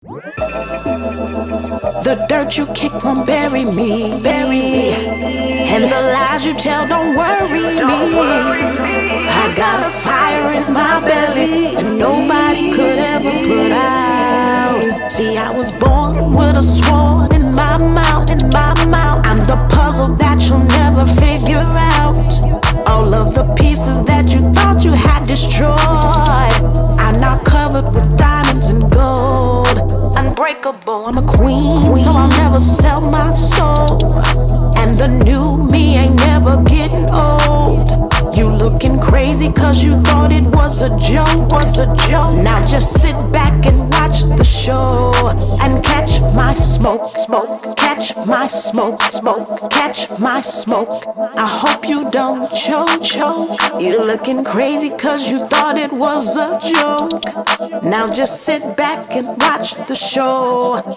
The dirt you kick won't bury me, and the lies you tell don't worry me. I got a fire in my belly that nobody could ever put out. See, I was born with a sword in my mouth, I'm the puzzle that you'll never figure out. All of the pieces that you thought you had destroyed are now covered with diamonds and gold. Unbreakable, I'm a queen, so I'll never sell my soul. And the new me ain't never getting old. You looking crazy cause you thought it was a joke, Now just sit back and watch the show and catch my smoke, catch my smoke, catch my smoke. I hope you don't choke. You looking crazy cause you thought it was a joke. Now just sit back and watch the show.